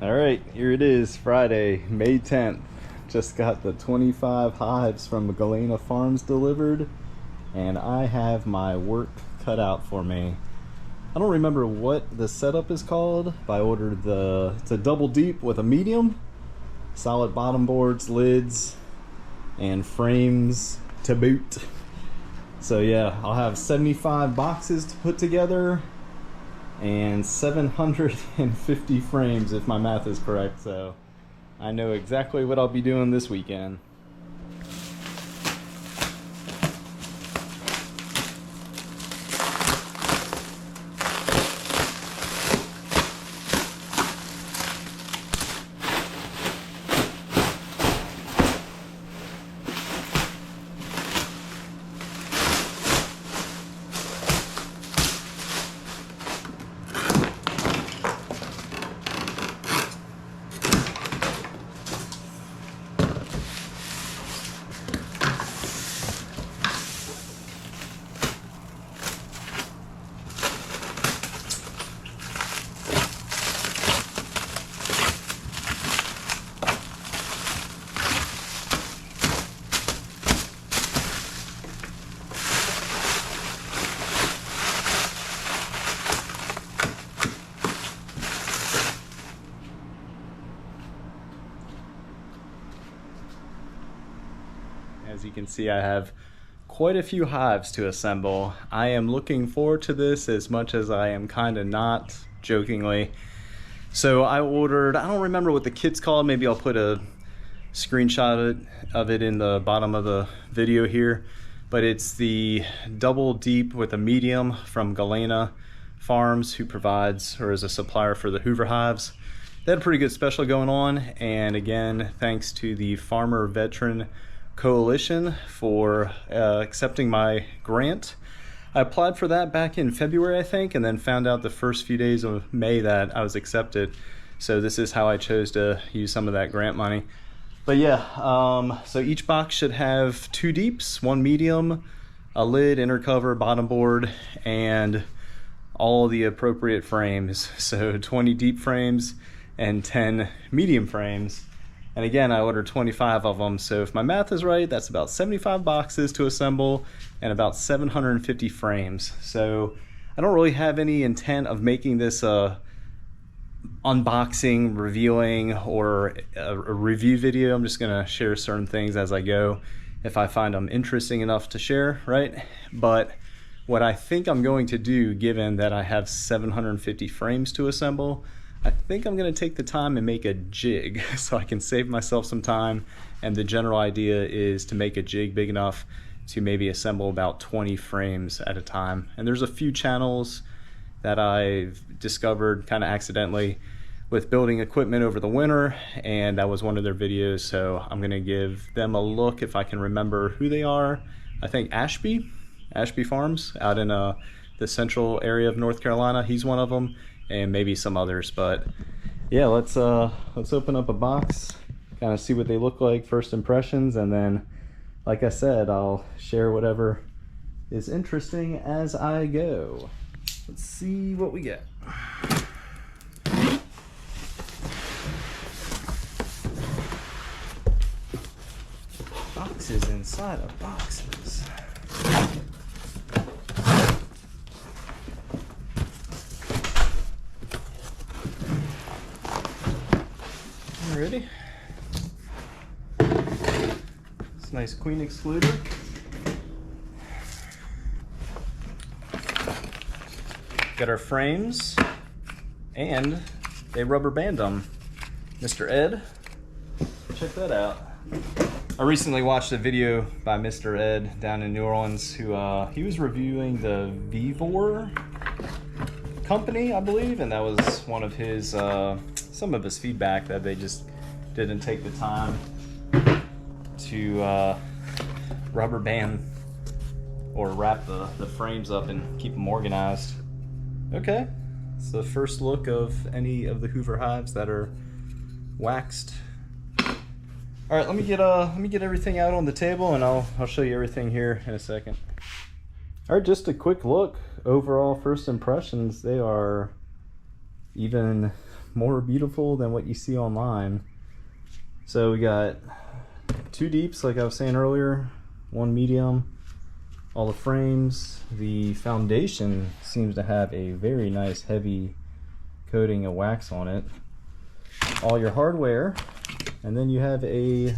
All right, here it is, Friday, May 10th. Just got the 25 hives from Galena Farms delivered, and I have my work cut out for me. I don't remember what the setup is called, but I ordered it's a double deep with a medium, solid bottom boards, lids, and frames to boot. So yeah, I'll have 75 boxes to put together and 750 frames if my math is correct, so I know exactly what I'll be doing this weekend. As you can see, I have quite a few hives to assemble. I am looking forward to this as much as I am kind of not, jokingly. So I ordered, I don't remember what the kit's called, maybe I'll put a screenshot of it in the bottom of the video here, but it's the double deep with a medium from Galena Farms, who provides or is a supplier for the Hoover hives. They had a pretty good special going on, and again, thanks to the Farmer Veteran Coalition for accepting my grant. I applied for that back in February, I think, and then found out the first few days of May that I was accepted. So this is how I chose to use some of that grant money. But yeah, so each box should have 2 deeps, 1 medium, a lid, inner cover, bottom board, and all the appropriate frames. So 20 deep frames and 10 medium frames. And again, I ordered 25 of them, so if my math is right, that's about 75 boxes to assemble and about 750 frames. So I don't really have any intent of making this a unboxing, reviewing, or a review video. I'm just gonna share certain things as I go if I find them interesting enough to share, right? But what I think I'm going to do, given that I have 750 frames to assemble, I think I'm going to take the time and make a jig so I can save myself some time. And the general idea is to make a jig big enough to maybe assemble about 20 frames at a time. And there's a few channels that I've discovered kind of accidentally with building equipment over the winter, and that was one of their videos, so I'm going to give them a look if I can remember who they are. I think Ashby Farms out in the central area of North Carolina, he's one of them, and maybe some others. But yeah, let's open up a box, kind of see what they look like, first impressions, and then, like I said, I'll share whatever is interesting as I go. Let's see what we get. Boxes inside of boxes. Ready? It's a nice queen excluder. Got our frames, and they rubber band them. Mr. Ed, check that out. I recently watched a video by Mr. Ed down in New Orleans, who he was reviewing the Vivor company, I believe, and that was one of his some of his feedback, that they just didn't take the time to rubber band or wrap the frames up and keep them organized. Okay, it's the first look of any of the Hoover hives that are waxed. All right, let me get everything out on the table, and I'll show you everything here in a second. All right, just a quick look. Overall first impressions, they are even more beautiful than what you see online. So we got 2 deeps, like I was saying earlier, 1 medium, all the frames. The foundation seems to have a very nice heavy coating of wax on it. All your hardware, and then you have a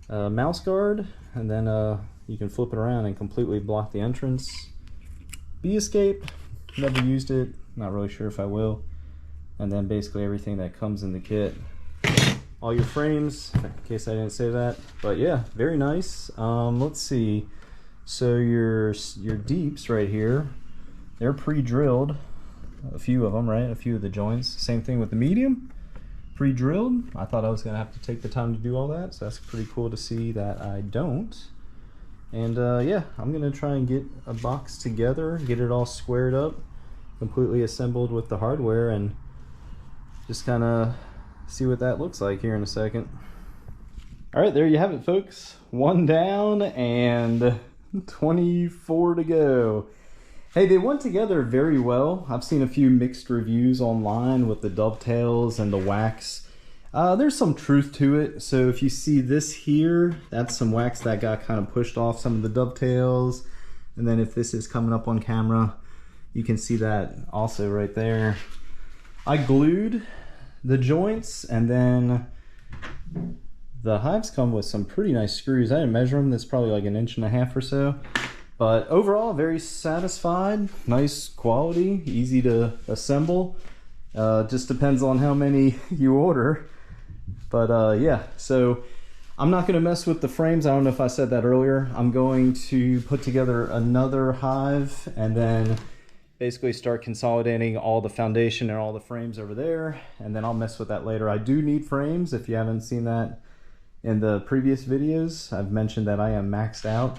mouse guard, and then you can flip it around and completely block the entrance. Bee escape, never used it, not really sure if I will. And then basically everything that comes in the kit. All your frames, in case I didn't say that. But yeah, very nice. Let's see. So your deeps right here, they're pre-drilled. A few of them, right? A few of the joints. Same thing with the medium, pre-drilled. I thought I was gonna have to take the time to do all that, so that's pretty cool to see that I don't. And yeah, I'm gonna try and get a box together, get it all squared up, completely assembled with the hardware, and just kind of see what that looks like here in a second. All right, there you have it, folks. 1 down and 24 to go. Hey, they went together very well. I've seen a few mixed reviews online with the dovetails and the wax. There's some truth to it. So if you see this here, that's some wax that got kind of pushed off some of the dovetails. And then if this is coming up on camera, you can see that also right there. I glued the joints, and then the hives come with some pretty nice screws. I didn't measure them. That's probably like 1.5 inches or so. But overall, very satisfied, nice quality, easy to assemble. Just depends on how many you order. But yeah, so I'm not gonna mess with the frames. I don't know if I said that earlier. I'm going to put together another hive and then basically start consolidating all the foundation and all the frames over there. And then I'll mess with that later. I do need frames. If you haven't seen that in the previous videos, I've mentioned that I am maxed out.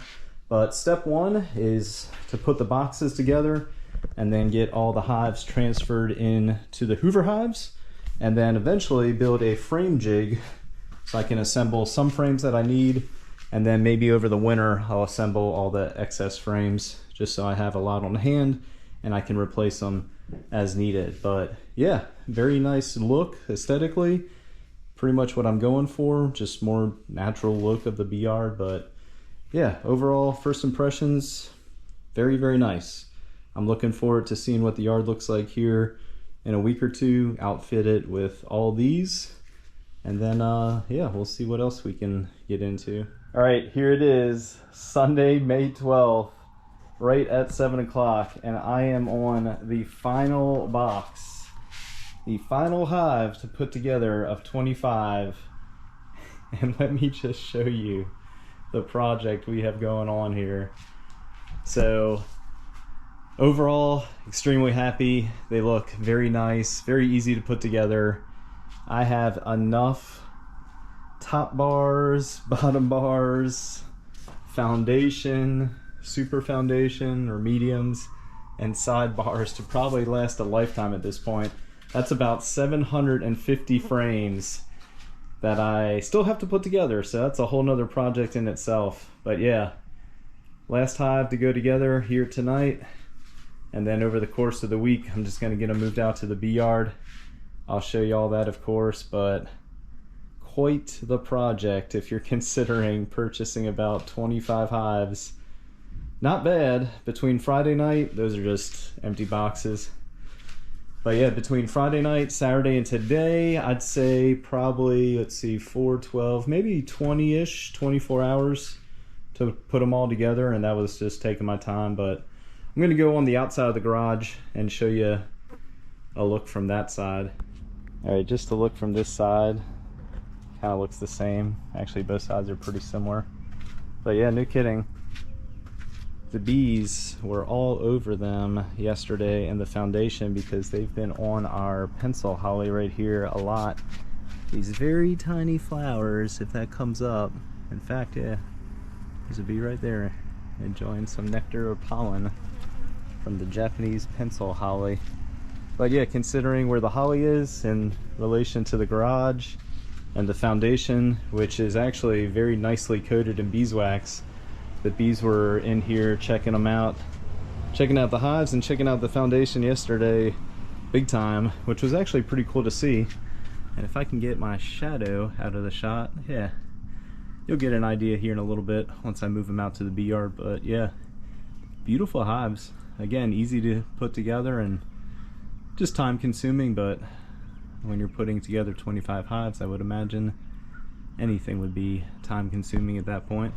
But step 1 is to put the boxes together and then get all the hives transferred in to the Hoover hives, and then eventually build a frame jig so I can assemble some frames that I need, and then maybe over the winter I'll assemble all the excess frames just so I have a lot on hand and I can replace them as needed. But yeah, very nice look aesthetically, pretty much what I'm going for, just more natural look of the bee yard. But yeah, overall first impressions, very, very nice. I'm looking forward to seeing what the yard looks like here in a week or two, outfit it with all these, and then yeah, we'll see what else we can get into. All right, here it is, Sunday, May 12th, right at 7 o'clock, and I am on the final box, the final hive to put together of 25. And let me just show you the project we have going on here. So overall, extremely happy. They look very nice, very easy to put together. I have enough top bars, bottom bars, foundation, super foundation or mediums, and side bars to probably last a lifetime at this point. That's about 750 frames that I still have to put together, so that's a whole nother project in itself. But yeah, last hive to go together here tonight, and then over the course of the week I'm just going to get them moved out to the bee yard. I'll show you all that, of course, but quite the project if you're considering purchasing about 25 hives. Not bad. Between Friday night, those are just empty boxes. But yeah, between Friday night, Saturday, and today, I'd say probably, let's see, 4, 12, maybe 20-ish, 24 hours to put them all together, and that was just taking my time. But I'm going to go on the outside of the garage and show you a look from that side. All right, just a look from this side. Kind of looks the same. Actually, both sides are pretty similar. But yeah, no kidding. The bees were all over them yesterday in the foundation because they've been on our pencil holly right here a lot. These very tiny flowers, if that comes up. In fact, yeah, there's a bee right there enjoying some nectar or pollen from the Japanese pencil holly. But yeah, considering where the holly is in relation to the garage and the foundation, which is actually very nicely coated in beeswax. The bees were in here checking them out, checking out the hives and checking out the foundation yesterday, big time, which was actually pretty cool to see. And if I can get my shadow out of the shot, yeah, you'll get an idea here in a little bit once I move them out to the bee yard. But yeah, beautiful hives. Again, easy to put together and just time consuming, but when you're putting together 25 hives, I would imagine anything would be time consuming at that point.